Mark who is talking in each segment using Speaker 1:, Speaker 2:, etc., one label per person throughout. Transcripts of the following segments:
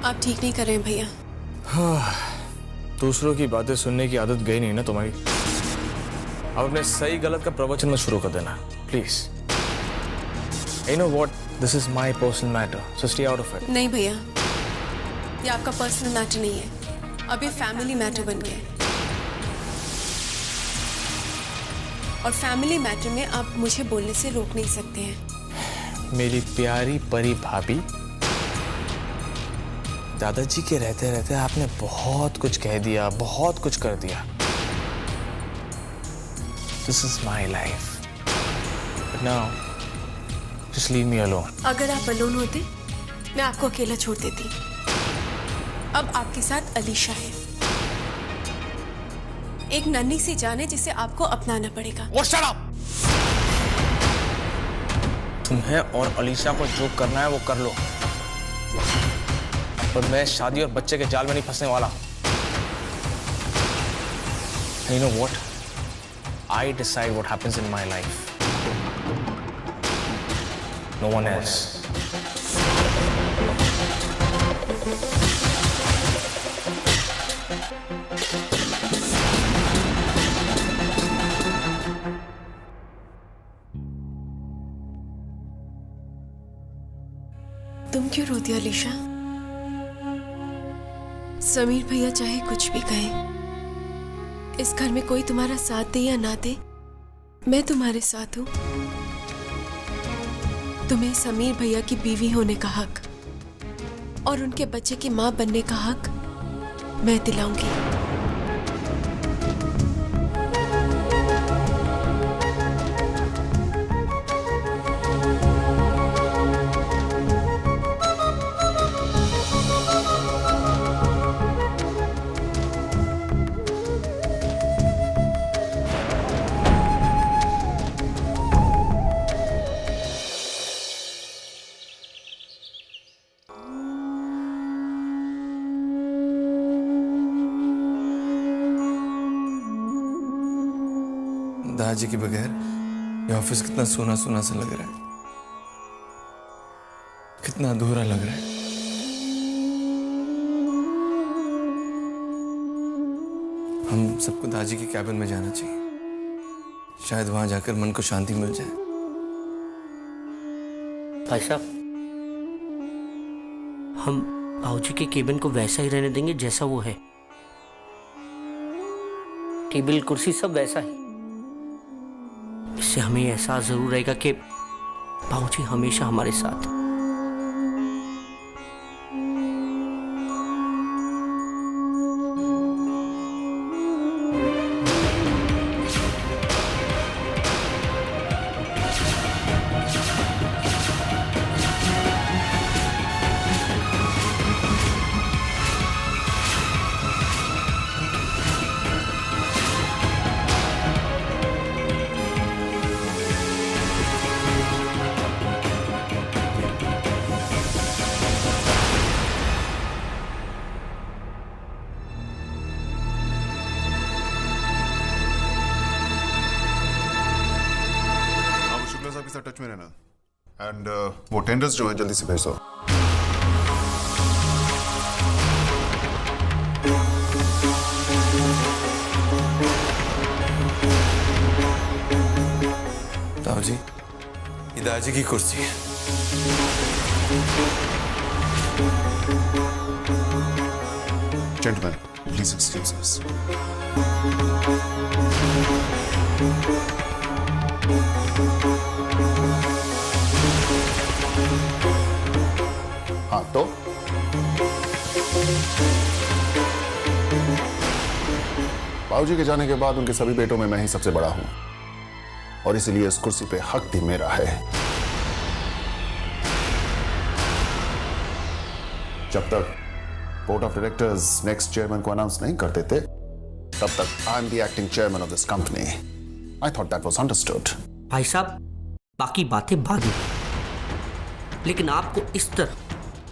Speaker 1: आप ठीक नहीं कर रहे हैं भैया।
Speaker 2: दूसरों की बातें सुनने की आदत गई नहीं ना तुम्हारी। अब अपने सही गलत का प्रवचन में शुरू कर देना please. You know what? This is my personal matter, so stay out of it.
Speaker 1: नहीं भैया, ये आपका पर्सनल मैटर नहीं है, अब ये फैमिली मैटर बन गया है। और फैमिली मैटर में आप मुझे बोलने से रोक नहीं सकते हैं।
Speaker 2: मेरी प्यारी परी भाभी, दादाजी के रहते रहते आपने बहुत कुछ कह दिया, बहुत कुछ कर दिया। This is my life. But now, just leave me alone.
Speaker 1: अगर आप अलोन होते, मैं आपको अकेला छोड़ देती। अब आपके साथ अलीशा है, एक नन्ही सी जान है जिसे आपको अपनाना पड़ेगा।
Speaker 2: Oh, shut up! तुम्हें और अलीशा को जो करना है वो कर लो, पर मैं शादी और बच्चे के जाल में नहीं फंसने वाला। You know what? I decide what happens in my life. No one else.
Speaker 1: तुम क्यों रोती हो अलीशा? समीर भैया चाहे कुछ भी कहे, इस घर में कोई तुम्हारा साथ दे या ना दे, मैं तुम्हारे साथ हूं। तुम्हें समीर भैया की बीवी होने का हक और उनके बच्चे की मां बनने का हक मैं दिलाऊंगी।
Speaker 3: दादाजी के बगैर ये ऑफिस कितना सूना सूना सा लग रहा है, कितना अधूरा लग रहा है। हम सबको दादाजी के कैबिन में जाना चाहिए, शायद वहां जाकर मन को शांति मिल जाए।
Speaker 4: भाई साहब, हम बाबूजी के केबिन को वैसा ही रहने देंगे जैसा वो है। टेबल कुर्सी सब वैसा ही। इससे हमें एहसास जरूर रहेगा कि बाबूजी हमेशा हमारे साथ।
Speaker 5: टच में रहना एंड वो टेंडर्स जो है जल्दी से भेज दो।
Speaker 3: दादाजी, ये दादाजी की कुर्सी है।
Speaker 5: जेंटलमैन, प्लीज एक्सक्यूज अस। हाँ तो बाबूजी के जाने के बाद उनके सभी बेटों में मैं ही सबसे बड़ा हूं और इसीलिए इस कुर्सी पे हक भी मेरा है। जब तक board of directors next chairman को अनाउंस नहीं कर देते तब तक I am the acting chairman of this company. I thought that was understood.
Speaker 4: भाई साहब, बाकी बातें बाद में, लेकिन आपको इस तरह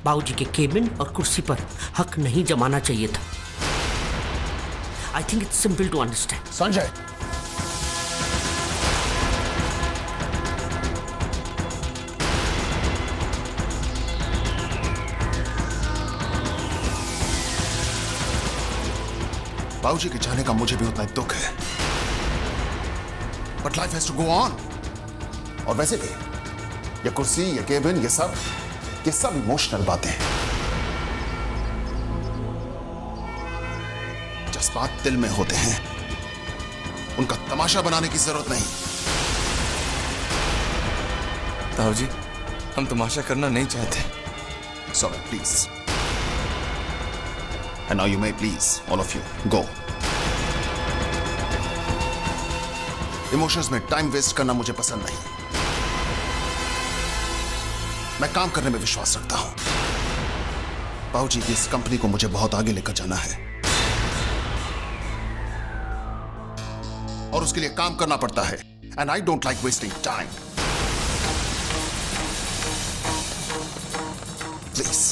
Speaker 4: बाबूजी के केबिन और कुर्सी पर हक नहीं जमाना चाहिए था। I think it's simple to understand.
Speaker 5: Sanjay, बाबूजी के जाने का मुझे भी उतना ही दुख है, but life has to go on. और वैसे भी ये कुर्सी, ये केबिन, ये सब इमोशनल बातें हैं। जज्बात दिल में होते हैं, उनका तमाशा बनाने की जरूरत नहीं।
Speaker 3: ताऊ जी, हम तमाशा करना नहीं चाहते।
Speaker 5: Sorry, please. And now you may please, all of you, go. Emotions में टाइम वेस्ट करना मुझे पसंद नहीं। मैं काम करने में विश्वास रखता हूं। बाबूजी की इस कंपनी को मुझे बहुत आगे लेकर जाना है, और उसके लिए काम करना पड़ता है। And I don't like wasting time. Please.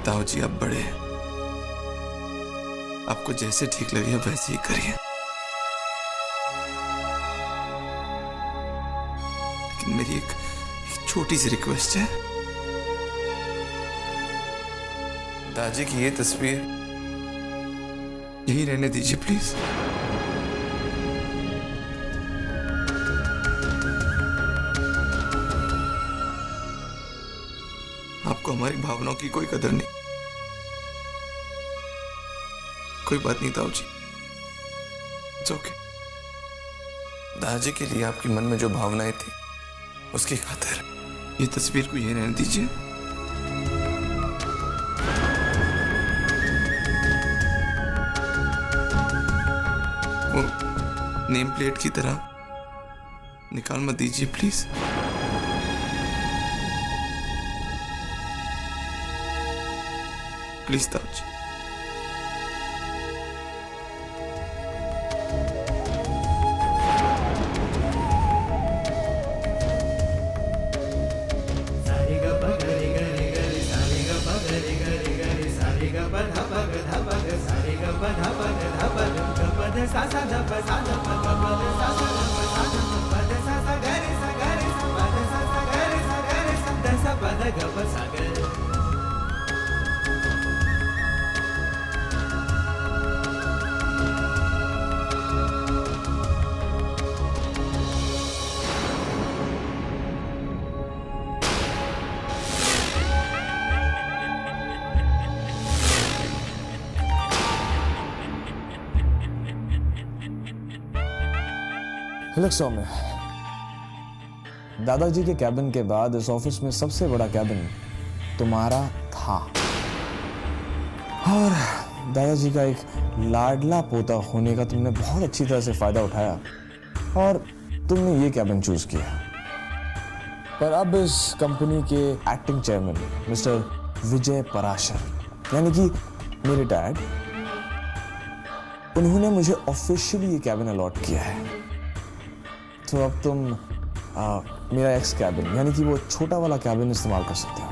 Speaker 3: ताऊ जी, आप बड़े हैं, आपको जैसे ठीक लगे वैसे ही करिए। लेकिन मेरी एक छोटी सी रिक्वेस्ट है। दादी की ये तस्वीर यही रहने दीजिए प्लीज। आपको हमारी भावनाओं की कोई कदर नहीं। कोई बात नहीं ताऊ जी, इट्स ओके। दादाजी के लिए आपके मन में जो भावनाएं थी उसकी खातिर ये तस्वीर को यही रहने दीजिए। वो नेम प्लेट की तरह निकाल मत दीजिए प्लीज। प्लीज ताऊ जी।
Speaker 2: लुक सौम्य, दादाजी के कैबिन के बाद इस ऑफिस में सबसे बड़ा कैबिन तुम्हारा था, और दादाजी का एक लाडला पोता होने का तुमने बहुत अच्छी तरह से फायदा उठाया और तुमने ये कैबिन चूज किया। पर अब इस कंपनी के एक्टिंग चेयरमैन मिस्टर विजय पराशर, यानी कि मेरे डैड, उन्होंने मुझे ऑफिशियली ये कैबिन अलॉट किया है। तो अब तुम मेरा एक्स कैबिन, यानी कि वो छोटा वाला कैबिन इस्तेमाल कर सकते हो।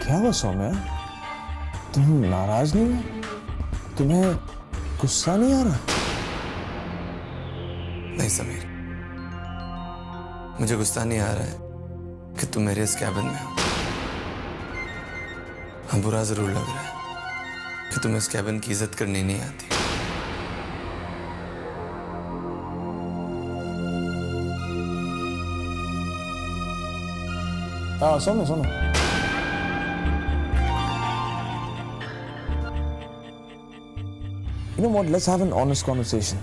Speaker 2: क्या हुआ सौम्या, तुम नाराज नहीं हो? तुम्हें गुस्सा नहीं आ रहा?
Speaker 3: नहीं समीर, मुझे गुस्सा नहीं आ रहा है कि तुम मेरे इस कैबिन में हो। हाँ, बुरा जरूर लग रहा है कि तुम्हें इस कैबिन की इज्जत करनी नहीं आती।
Speaker 2: सुनो सुनो, you know what, let's have an honest conversation.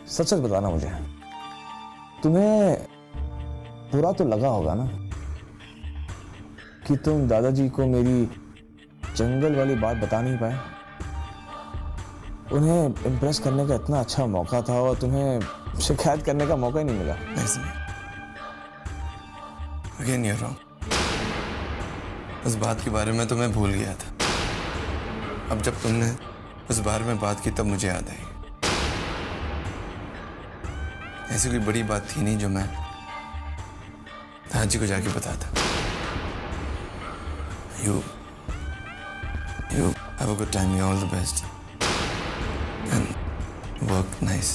Speaker 2: सच सच बताना मुझे, तुम्हें बुरा तो लगा होगा ना कि तुम दादाजी को मेरी जंगल वाली बात बता नहीं पाए। उन्हें इम्प्रेस करने का इतना अच्छा मौका था और तुम्हें शिकायत करने का मौका ही नहीं मिला।
Speaker 3: नहीं समीर, अगेन you're wrong. उस बात के बारे में तो मैं भूल गया था। अब जब तुमने उस बारे में बात की तब मुझे याद आई। ऐसी कोई बड़ी बात थी नहीं जो मैं दादाजी को जाके बताता। You have a good time. You all the best. And work nice.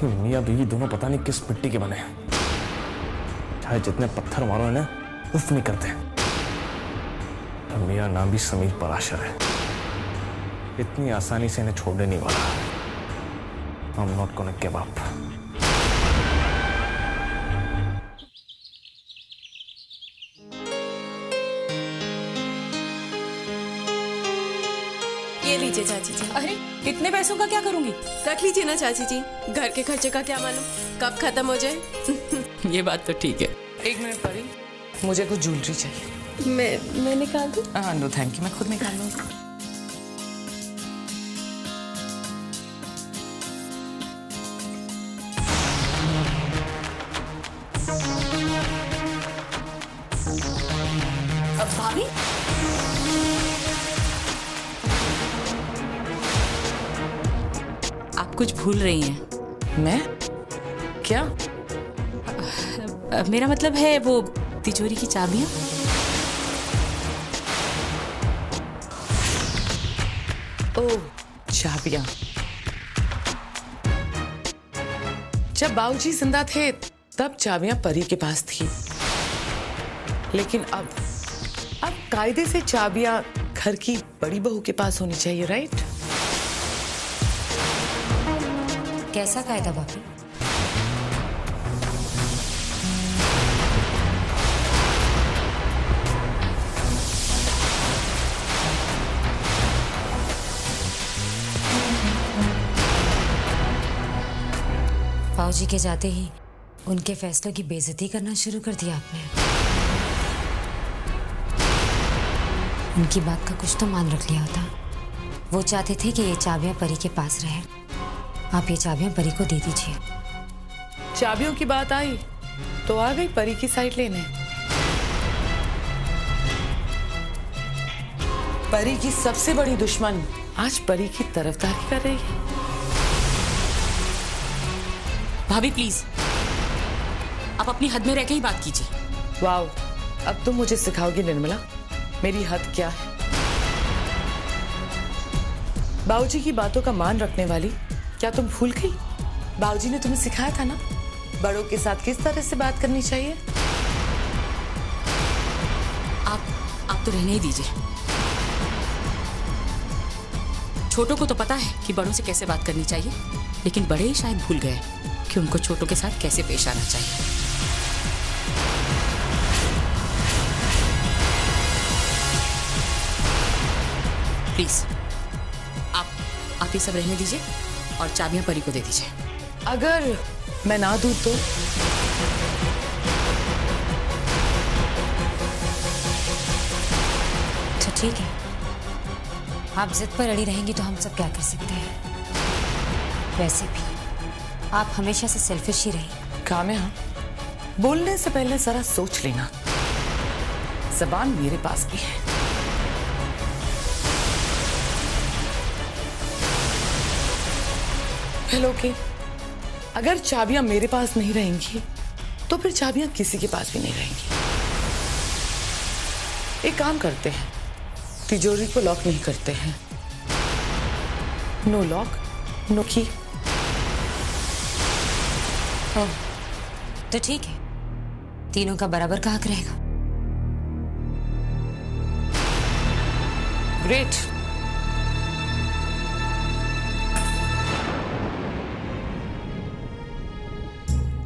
Speaker 2: मियाँ बीवी दोनों पता नहीं किस मिट्टी के बने हैं, चाहे जितने पत्थर मारो इन्हें उफ नहीं करते। मियाँ नाम भी समीर पराशर है, इतनी आसानी से इन्हें छोड़ने नहीं वाला। I'm not gonna give up.
Speaker 1: ये लीजिए चाची जी।
Speaker 6: अरे इतने पैसों का क्या करूंगी?
Speaker 1: रख लीजिए ना चाची जी, घर के खर्चे का क्या मालूम कब खत्म हो जाए।
Speaker 6: ये बात तो ठीक है। एक मिनट परी, मुझे कुछ ज्वेलरी चाहिए।
Speaker 1: मैं निकाल दूं?
Speaker 6: हाँ नो थैंक यू, मैं खुद निकाल लूंगी। अब भाभी आप कुछ भूल रही हैं। मैं क्या? मेरा मतलब है वो तिजोरी की चाबियां। ओह चाबियां। जब बाबूजी जिंदा थे तब चाबियां परी के पास थी, लेकिन अब कायदे से चाबियां घर की बड़ी बहू के पास होनी चाहिए, राइट?
Speaker 7: कैसा कायदा भाभी? बाबूजी के जाते ही उनके फैसलों की बेइज्जती करना शुरू कर दिया आपने। उनकी बात का कुछ तो मान रख लिया होता। वो चाहते थे कि ये चाबियां परी के पास रहे। आप ये चाबियां परी को दे दीजिए।
Speaker 6: चाबियों की बात आई तो आ गई परी की साइड लेने। परी की सबसे बड़ी दुश्मन आज परी की तरफदारी कर रही है।
Speaker 8: भाभी प्लीज, आप अपनी हद में रह के ही बात कीजिए।
Speaker 6: वाओ, अब तुम मुझे सिखाओगी निर्मला मेरी हद क्या है। बाबूजी की बातों का मान रखने वाली क्या तुम भूल गई? बाबूजी ने तुम्हें सिखाया था ना बड़ों के साथ किस तरह से बात करनी चाहिए।
Speaker 8: आप तो रहने ही दीजिए। छोटों को तो पता है कि बड़ों से कैसे बात करनी चाहिए, लेकिन बड़े ही शायद भूल गए कि उनको छोटों के साथ कैसे पेश आना चाहिए। प्लीज आप ये सब रहने दीजिए और चाबियां परी को दे दीजिए।
Speaker 6: अगर मैं ना दूं तो?
Speaker 7: तो ठीक है, आप जिद पर अड़ी रहेंगी तो हम सब क्या कर सकते हैं। वैसे भी आप हमेशा से सेल्फिश ही रही।
Speaker 6: काम है, हाँ। बोलने से पहले जरा सोच लेना। जबान मेरे पास भी है। हेलो के अगर चाबियां मेरे पास नहीं रहेंगी तो फिर चाबियां किसी के पास भी नहीं रहेंगी। एक काम करते हैं, तिजोरी को लॉक नहीं करते हैं। नो लॉक नो की।
Speaker 7: तो ठीक है, तीनों का बराबर का हक रहेगा।
Speaker 6: ग्रेट।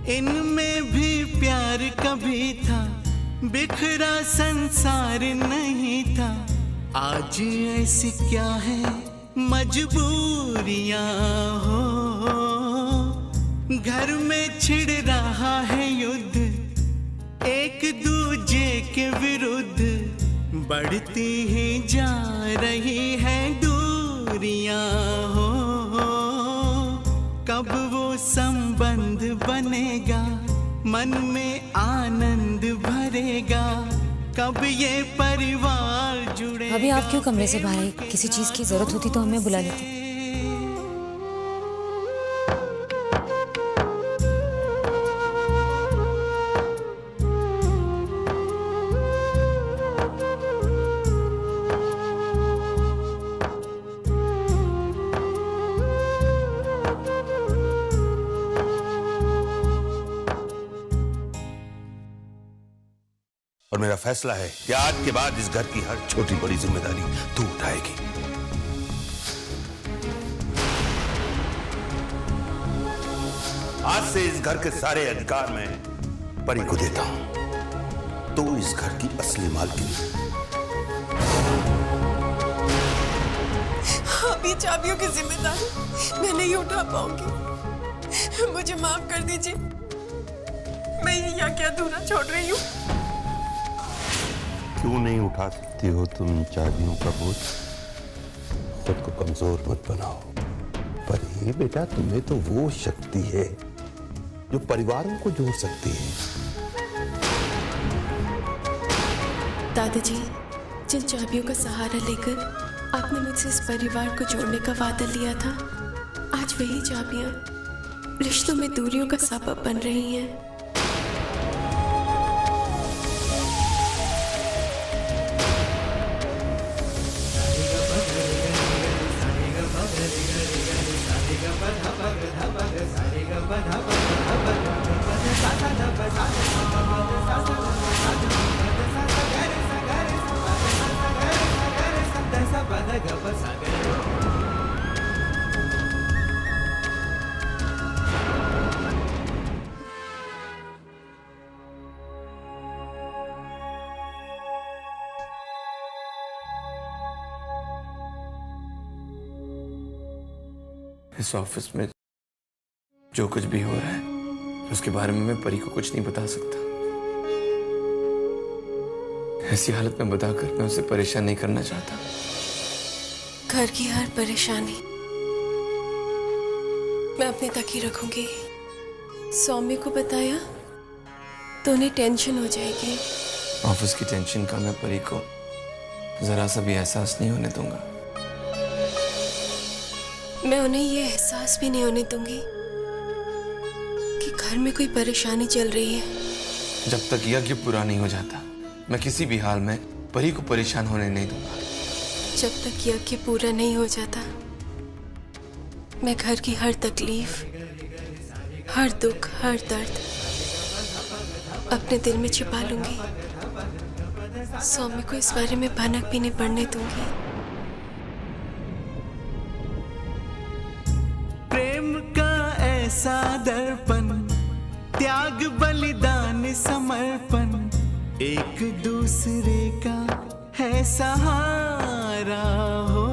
Speaker 9: इनमें भी प्यार कभी था, बिखरा संसार नहीं था। आज ऐसी क्या है मजबूरियां हो, घर में छिड़ रहा है युद्ध एक दूजे के विरुद्ध, बढ़ती ही जा रही है दूरियां हो। कब वो संबंध बनेगा, मन में आनंद भरेगा, कब ये परिवार जुड़ेगा।
Speaker 7: अभी आप क्यों कमरे से बाहर आई? किसी चीज की जरूरत होती तो हमें बुला लेते।
Speaker 10: और मेरा फैसला है कि आज के बाद इस घर की हर छोटी बड़ी जिम्मेदारी तू उठाएगी। आज से इस घर के सारे अधिकार मैं परी को देता हूं। तू इस घर की असली मालकिन।
Speaker 1: अब ये चाबियों की जिम्मेदारी मैं नहीं उठा पाऊंगी, मुझे माफ कर दीजिए। मैं ये या क्या अधूरा छोड़ रही हूँ।
Speaker 10: क्यों नहीं उठा सकती हो तुम चाबियों का बोझ? खुद को कमजोर मत बनाओ। पर ये बेटा, तुम्हें तो वो शक्ति है जो परिवारों को जोड़ सकती है।
Speaker 1: दादाजी, जिन चाबियों का सहारा लेकर आपने मुझसे इस परिवार को जोड़ने का वादा लिया था, आज वही चाबियां रिश्तों में दूरियों का सबब बन रही हैं।
Speaker 3: इस ऑफिस में जो कुछ भी हो रहा है उसके बारे में मैं परी को कुछ नहीं बता सकता। ऐसी हालत में बताकर मैं उसे परेशान नहीं करना चाहता।
Speaker 1: घर की हर परेशानी मैं अपने तक ही रखूंगी। सौम्य को बताया तो उन्हें टेंशन हो जाएगी।
Speaker 3: ऑफिस की टेंशन का मैं परी को जरा सा भी एहसास नहीं होने दूंगा।
Speaker 1: मैं उन्हें ये एहसास भी नहीं होने दूंगी कि घर में कोई परेशानी चल रही है।
Speaker 3: जब तक यज्ञ पूरा नहीं हो जाता, मैं किसी भी हाल में परी को परेशान होने नहीं दूंगा।
Speaker 1: जब तक यज्ञ पूरा नहीं हो जाता, मैं घर की हर तकलीफ, हर दुख, हर दर्द अपने दिल में छिपा लूंगी। सौम्य को इस बारे में भनक भी नहीं पड़ने दूंगी।
Speaker 9: प्रेम का ऐसा दर्पण, त्याग बलिदान समर्पण, एक दूसरे का है सहारा हो।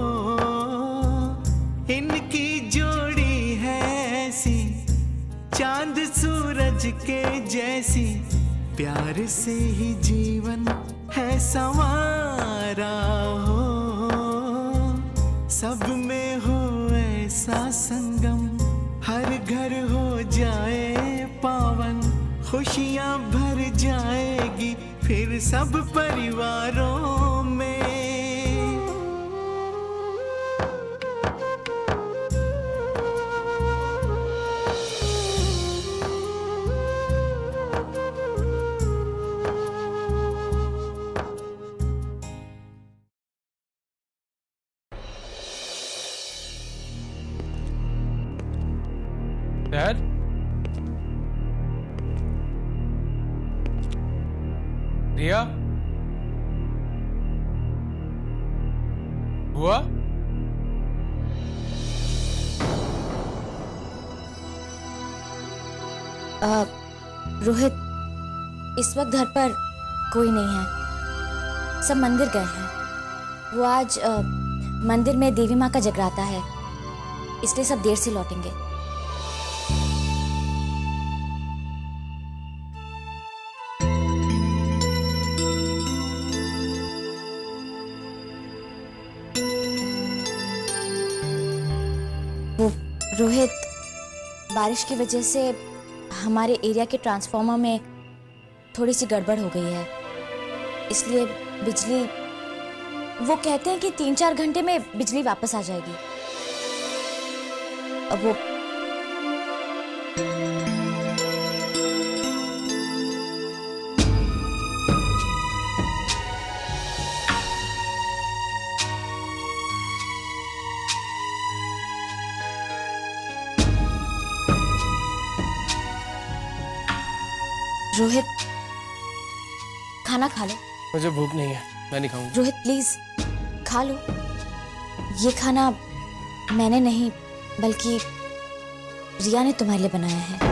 Speaker 9: इनकी जोड़ी है ऐसी चांद सूरज के जैसी, प्यार से ही जीवन है संवारा हो। सब में हो ऐसा संगम, हर घर हो जाए पावन, खुशियां भर जाएगी फिर सब परिवारों में।
Speaker 2: डैड, रिया,
Speaker 11: हुआ?
Speaker 12: रोहित, इस वक्त घर पर कोई नहीं है, सब मंदिर गए हैं। वो आज मंदिर में देवी माँ का जगराता है, इसलिए सब देर से लौटेंगे। वो रोहित, बारिश की वजह से हमारे एरिया के ट्रांसफार्मर में थोड़ी सी गड़बड़ हो गई है, इसलिए बिजली, वो कहते हैं कि 3-4 घंटे में बिजली वापस आ जाएगी। अब वो रोहित, खाना खा लो।
Speaker 11: मुझे भूख नहीं है, मैं नहीं खाऊंगा।
Speaker 12: रोहित प्लीज खा लो। ये खाना मैंने नहीं बल्कि रिया ने तुम्हारे लिए बनाया है।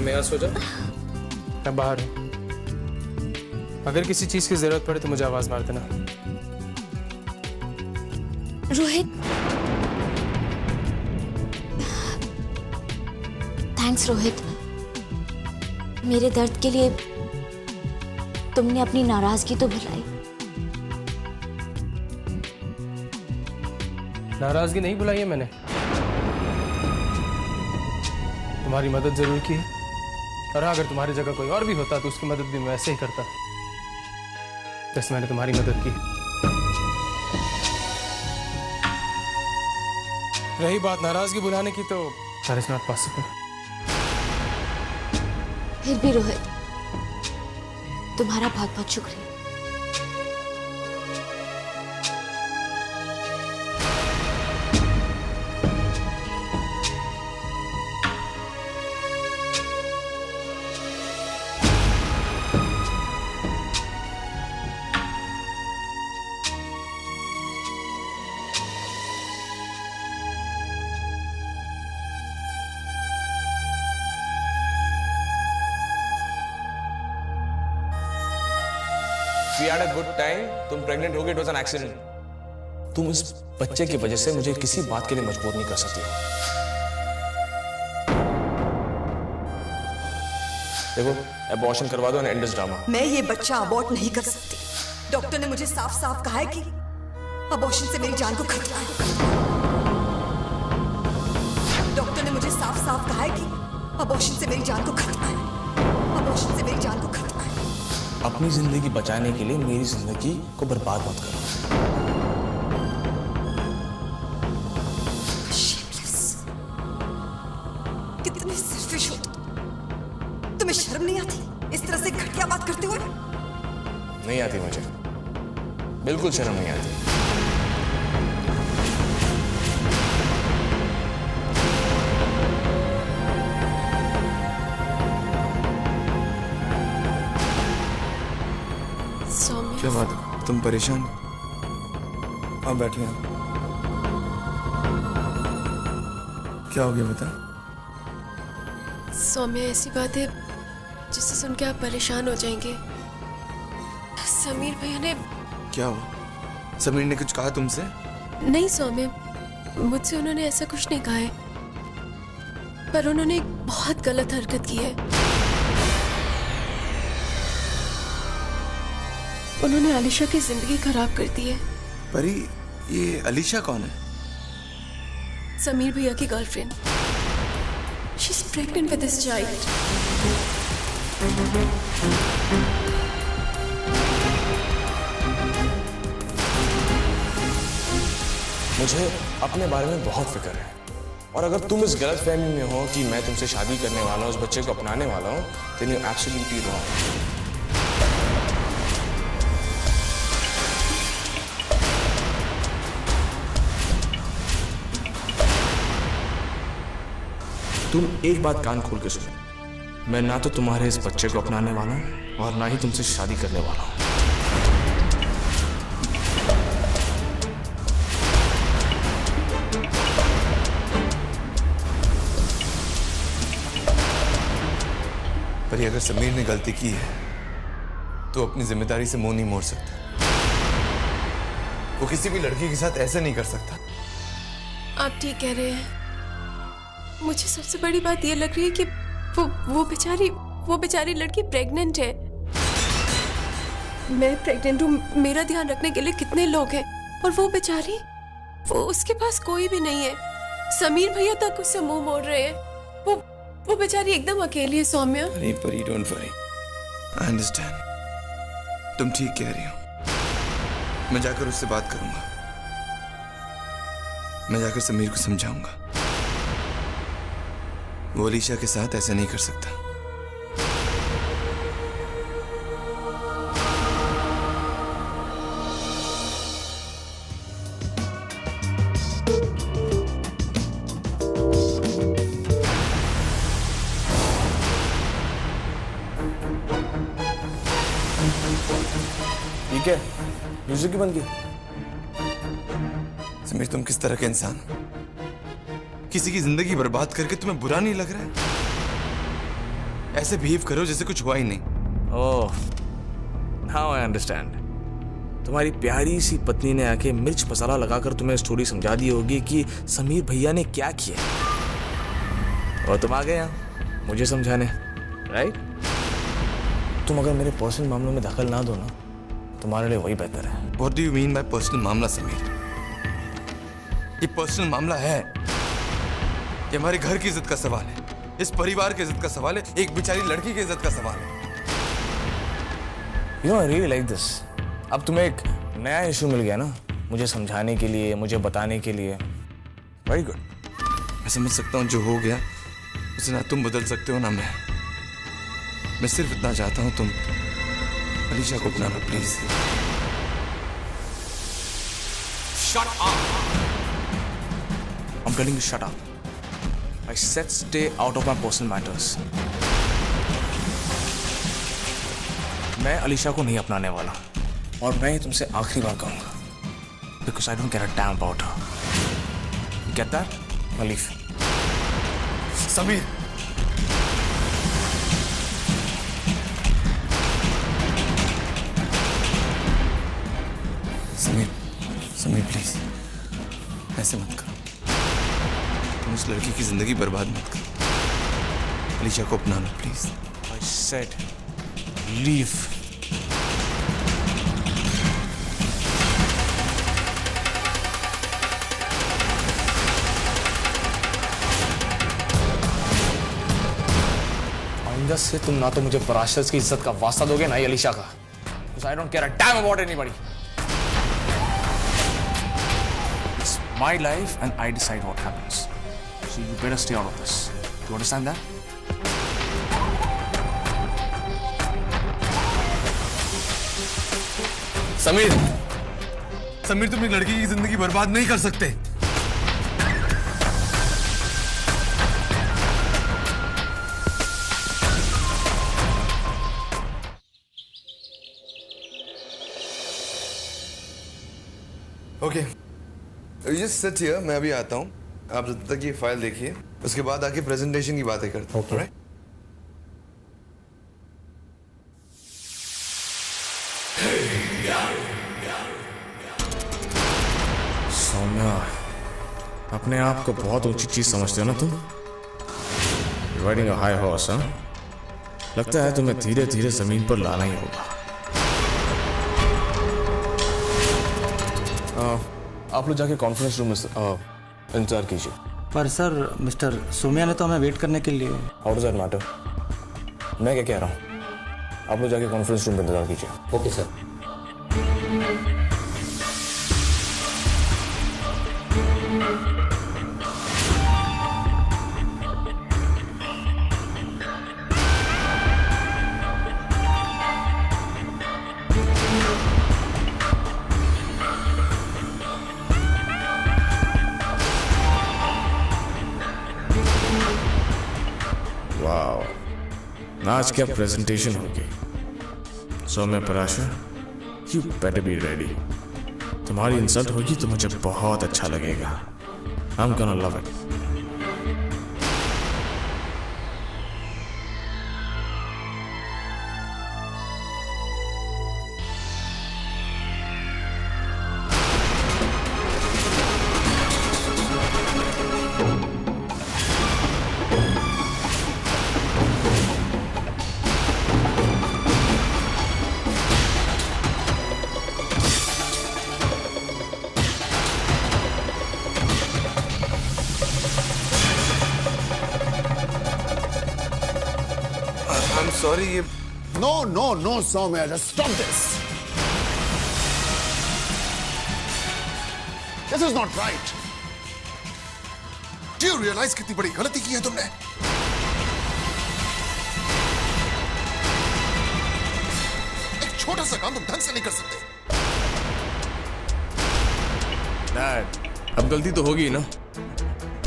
Speaker 11: यहाँ सो जा, मैं बाहर हूँ। अगर किसी चीज की जरूरत पड़े तो मुझे आवाज मार देना।
Speaker 12: रोहित, थैंक्स रोहित, मेरे दर्द के लिए तुमने अपनी नाराजगी तो भुलाई,
Speaker 11: नाराजगी नहीं बुलाई है मैंने, तुम्हारी मदद जरूर की है। और हाँ, अगर तुम्हारी जगह कोई और भी होता तो उसकी मदद भी मैं वैसे ही करता, जैसे मैंने तुम्हारी मदद की। रही बात नाराजगी बुलाने की, तो दैट इज नॉट पॉसिबल।
Speaker 12: फिर भी रोहित, तुम्हारा बहुत बहुत शुक्रिया।
Speaker 2: We had a good time. तुम प्रेग्नेंट हो गए, it was an accident. तुम इस बच्चे की वजह से मुझे किसी बात के लिए मजबूर नहीं कर सकती हो। देखो, अबॉर्शन करवा दो, एंड दिस ड्रामा।
Speaker 13: मैं ये बच्चा अबॉर्ट नहीं कर सकती। डॉक्टर ने मुझे साफ साफ कहा है कि अबॉर्शन से मेरी जान को खतरा है। डॉक्टर ने मुझे साफ साफ कहा है कि अबॉर्शन से मेरी जान को खतरा है। अबॉर्शन से मेरी जान को खतरा है।
Speaker 2: अपनी जिंदगी बचाने के लिए मेरी जिंदगी को बर्बाद मत करो।
Speaker 13: कितने सेल्फिश हो तुम। तुम्हें शर्म नहीं आती इस तरह से घटिया बात करते हुए?
Speaker 2: नहीं आती मुझे, बिल्कुल शर्म नहीं आती।
Speaker 3: क्या बात है, तुम परेशान? आप बैठिए। क्या हो गया बता?
Speaker 1: सौम्य, ऐसी बात है जिससे सुन के आप परेशान हो जाएंगे। समीर भैया ने...
Speaker 3: क्या हुआ? समीर ने कुछ कहा तुमसे?
Speaker 1: नहीं सौम्य, मुझसे उन्होंने ऐसा कुछ नहीं कहा है, पर उन्होंने एक बहुत गलत हरकत की है। उन्होंने अलीशा की जिंदगी खराब कर दी है।
Speaker 3: परी, ये अलीशा कौन है?
Speaker 1: समीर भैया की girlfriend. She is pregnant with this child.
Speaker 2: मुझे अपने बारे में बहुत फिक्र है, और अगर तुम इस गलत फहमी में हो कि मैं तुमसे शादी करने वाला हूँ, उस बच्चे को अपनाने वाला हूँ, then you're absolutely wrong। तुम एक बात कान खोल के सुनो, मैं ना तो तुम्हारे इस बच्चे को अपनाने वाला हूं और ना ही तुमसे शादी करने वाला हूं।
Speaker 3: पर अगर समीर ने गलती की है तो अपनी जिम्मेदारी से मुंह नहीं मोड़ सकता। वो किसी भी लड़की के साथ ऐसे नहीं कर सकता।
Speaker 1: आप ठीक कह रहे हैं। मुझे सबसे बड़ी बात ये लग रही है कि वो बेचारी लड़की प्रेग्नेंट है। मैं प्रेग्नेंट हूँ, मेरा ध्यान रखने के लिए कितने लोग हैं, और वो बेचारी, वो उसके पास कोई भी नहीं है। समीर भैया तक उससे मुंह मोड़ रहे हैं। वो बेचारी एकदम अकेली है। सौम्या,
Speaker 3: नहीं परी, डोंट वरी, आई अंडरस्टैंड। तुम ठीक कह रही हो। मैं जाकर उससे बात करूंगा। मैं जाकर समीर को समझाऊंगा। वो अलीशा के साथ ऐसा नहीं कर सकता।
Speaker 2: ठीक है, म्यूजिक क्यों बंद की?
Speaker 3: समीर, तुम किस तरह के इंसान? किसी की जिंदगी बर्बाद करके तुम्हें बुरा नहीं लग रहा है? ऐसे बिहेव करो जैसे कुछ हुआ ही नहीं।
Speaker 2: ओह, नाउ आई अंडरस्टैंड। तुम्हारी प्यारी सी पत्नी ने आके मिर्च मसाला लगाकर तुम्हें स्टोरी समझा दी होगी कि समीर भैया ने क्या किया, और तुम आ गए यहाँ मुझे समझाने, राइट? तुम अगर मेरे पर्सनल मामलों में दखल ना दो ना, तुम्हारे लिए वही बेहतर है।
Speaker 3: What do you mean by personal मामला समीर? ये पर्सनल मामला है, ये हमारे घर की इज्जत का सवाल है, इस परिवार की इज्जत का सवाल है, एक बेचारी लड़की की इज्जत का सवाल है।
Speaker 2: You know, I really like this. अब तुम्हें एक नया इशू मिल गया ना, मुझे समझाने के लिए, मुझे बताने के लिए। Very good.
Speaker 3: मैं समझ सकता हूँ जो हो गया उसे ना तुम बदल सकते हो ना मैं सिर्फ इतना चाहता हूँ, तुम अलीशा को अपना लो please.
Speaker 2: Shut up. I'm telling you, shut up. I said stay out of my personal matters. मैं अलीशा को नहीं अपनाने वाला और मैं ये तुमसे आखिरी बार कहूंगा, because I don't care a damn about her. You get that? I'll leave.
Speaker 3: Sameer, Sameer please ऐसे मत करो, तुम उस लड़की की जिंदगी बर्बाद मत करो। अलीशा को अपना लो प्लीज।
Speaker 2: I said leave. आइंदा से तुम ना तो मुझे पराशर की इज्जत का वास्ता दोगे ना ही अलीशा का, because I don't care a damn about anybody. It's my life and I decide what happens. So you better stay out of this. Do you understand that?
Speaker 3: Sameer तुम एक लड़की की जिंदगी बर्बाद नहीं कर सकते। ओके, जस्ट सिट हियर, मैं अभी आता हूँ। आप जब तक ये फाइल देखिए, उसके बाद आके प्रेजेंटेशन की बातें करते हैं।
Speaker 2: Okay.
Speaker 3: Alright?
Speaker 2: सौम्या, अपने आप को बहुत ऊंची चीज समझते हो ना तुम? राइडिंग अ हाई हॉर्स, हाँ? लगता है तुम्हें धीरे धीरे जमीन पर लाना ही होगा। आप लोग जाके कॉन्फ्रेंस रूम में इंतजार कीजिए।
Speaker 14: पर सर, मिस्टर सोम्या ने तो हमें वेट करने के लिए।
Speaker 2: How does that matter? मैं क्या कह रहा हूँ, आप लोग जाके कॉन्फ्रेंस रूम में इंतजार कीजिए।
Speaker 14: Okay sir.
Speaker 2: वाओ, आज क्या प्रेजेंटेशन होगी। Saumya Parashar, you better be ready. तुम्हारी इंसल्ट होगी तो मुझे बहुत अच्छा लगेगा। I'm gonna love it.
Speaker 3: I'm sorry, ये
Speaker 5: No, Soumya, just stop this. This is not right. Do you realize कितनी बड़ी गलती की है तुमने? एक छोटा सा काम तुम ढंग से नहीं कर सकते।
Speaker 2: डैड, अब गलती तो होगी ना।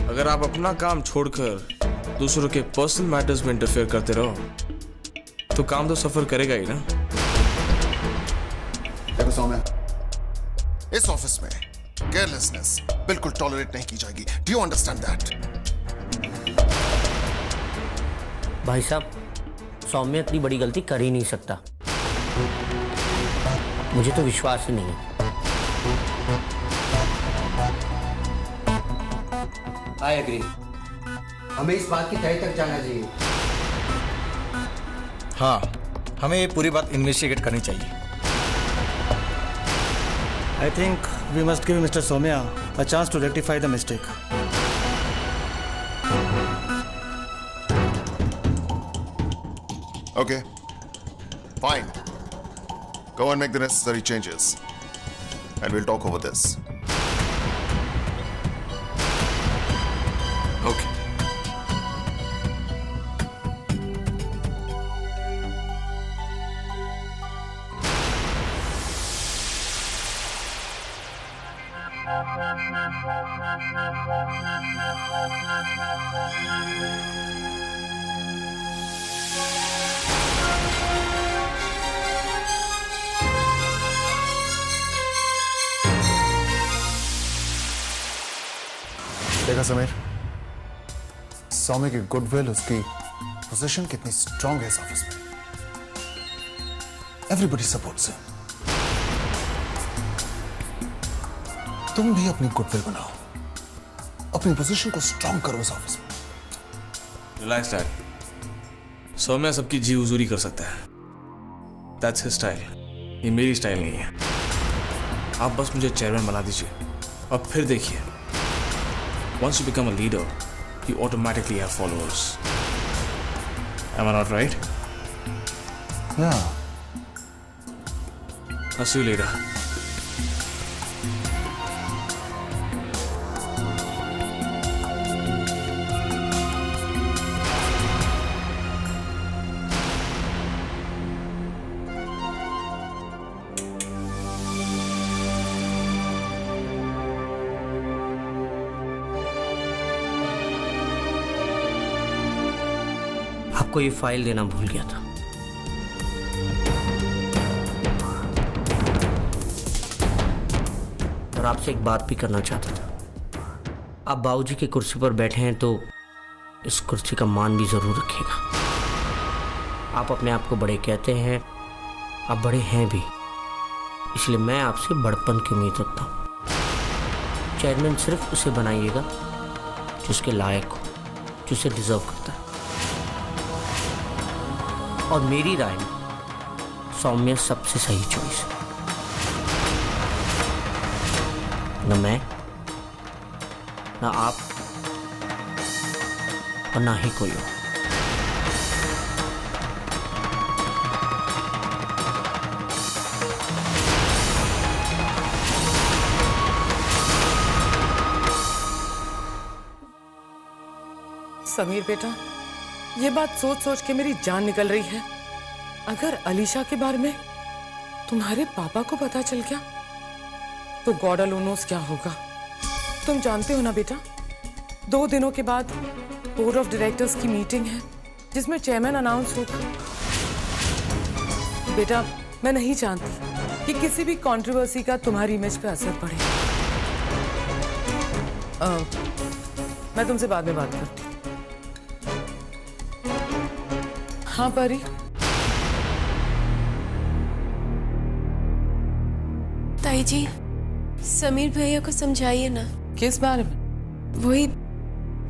Speaker 2: अगर आप अपना काम छोड़कर दूसरों के पर्सनल मैटर्स में इंटरफेयर करते रहो तो काम तो सफर करेगा ही ना।
Speaker 5: देखो सौम्या, इस ऑफिस में केयरलेसनेस बिल्कुल टॉलरेट नहीं की जाएगी। Do you understand that?
Speaker 4: भाई साहब, सौम्य इतनी बड़ी गलती कर ही नहीं सकता। मुझे तो विश्वास ही नहीं है।
Speaker 14: आई एग्री, हमें इस बात की तय तक जाना चाहिए।
Speaker 15: हाँ, हमें ये पूरी बात इन्वेस्टिगेट करनी चाहिए।
Speaker 14: I think we must give mister Somya
Speaker 15: a chance to rectify the mistake.
Speaker 5: Okay. Fine. Go and make the necessary changes. And we'll talk over this.
Speaker 3: Okay.
Speaker 5: देखा समीर, सौम्य की गुडविल, उसकी पोजीशन कितनी स्ट्रांग है इस ऑफिस में. Everybody supports him. तुम भी अपनी गुडविल बनाओ, अपनी पोजीशन को स्ट्रांग करो इस ऑफिस में.
Speaker 2: Relax dad. सौम्या सबकी जी हुजूरी कर सकता है. That's his style. ये मेरी स्टाइल नहीं है. आप बस मुझे चेयरमैन बना दीजिए और फिर देखिए. Once you become a leader, you automatically have followers. Am I not right?
Speaker 5: Yeah.
Speaker 2: I'll see you later.
Speaker 4: आपको ये फाइल देना भूल गया था. और आपसे एक बात भी करना चाहता था. आप बाबूजी की कुर्सी पर बैठे हैं तो इस कुर्सी का मान भी जरूर रखिएगा. आप अपने आप को बड़े कहते हैं, आप बड़े हैं भी, इसलिए मैं आपसे बड़पन की उम्मीद रखता हूँ. चेयरमैन सिर्फ उसे बनाइएगा जो उसके लायक हो, जो उसे डिजर्व करता है. और मेरी राय में सौम्य सबसे सही चॉइस है. न मैं, न आप, और ना ही कोई और.
Speaker 6: समीर बेटा, ये बात सोच सोच के मेरी जान निकल रही है. अगर अलीशा के बारे में तुम्हारे पापा को पता चल गया तो गॉड अलोन नोस क्या होगा. तुम जानते हो ना बेटा, 2 दिनों के बाद बोर्ड ऑफ डायरेक्टर्स की मीटिंग है जिसमें चेयरमैन अनाउंस होगा. बेटा, मैं नहीं चाहती कि किसी भी कंट्रोवर्सी का तुम्हारी इमेज पे असर पड़े. मैं तुमसे बाद में बात करती हूँ. हाँ परी.
Speaker 1: ताई जी, समीर भैया को समझाइए ना.
Speaker 6: किस बारे में?
Speaker 1: वही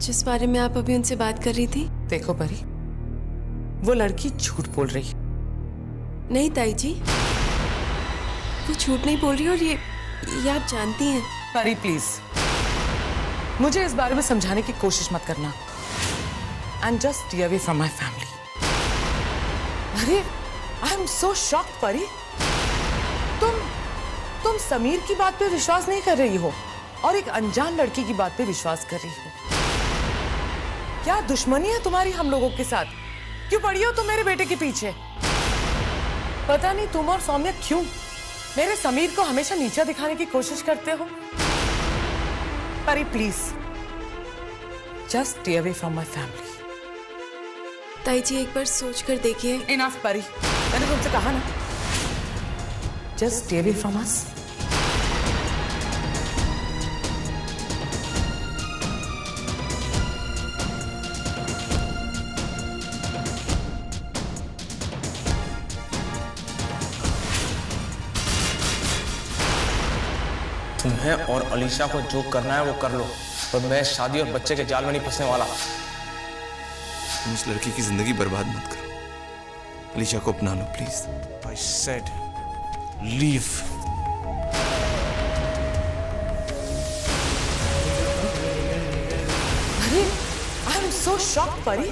Speaker 1: जिस बारे में आप अभी उनसे बात कर रही थी.
Speaker 6: देखो परी, वो लड़की झूठ बोल रही है.
Speaker 1: नहीं ताई जी, वो झूठ नहीं बोल रही और ये आप जानती हैं.
Speaker 6: परी प्लीज, मुझे इस बारे में समझाने की कोशिश मत करना. And just stay away from my family. अरे I am so shocked Pari. तुम समीर की बात पे विश्वास नहीं कर रही हो और एक अनजान लड़की की बात पे विश्वास कर रही हो. क्या दुश्मनी है तुम्हारी हम लोगों के साथ? क्यों पड़ी हो तुम मेरे बेटे के पीछे? पता नहीं तुम और सौम्या क्यों मेरे समीर को हमेशा नीचा दिखाने की कोशिश करते हो. परी please, just stay away from my family.
Speaker 1: ताई जी, एक बार सोच कर देखिए.
Speaker 6: इनफ परी, मैंने तुमसे कहा ना, just stay away from us.
Speaker 2: तुम्हें और अलीशा को जो करना है वो कर लो, पर मैं शादी और बच्चे के जाल में नहीं फंसने वाला.
Speaker 3: तुम उस लड़की की जिंदगी बर्बाद मत करो. अलीशा को अपना लो please.
Speaker 2: I said leave.
Speaker 6: Shocked Pari,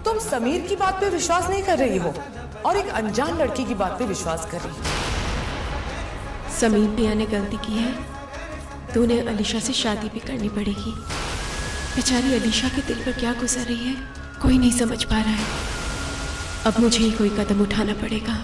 Speaker 6: तुम समीर की बात पे विश्वास नहीं कर रही हो और एक अनजान लड़की की बात पे विश्वास कर रही हो।
Speaker 1: समीर पिया ने गलती की है तो उन्हें अलीशा से शादी भी करनी पड़ेगी। बेचारी अलीशा के दिल पर क्या गुजर रही है कोई नहीं समझ पा रहा है। अब मुझे ही कोई कदम उठाना पड़ेगा।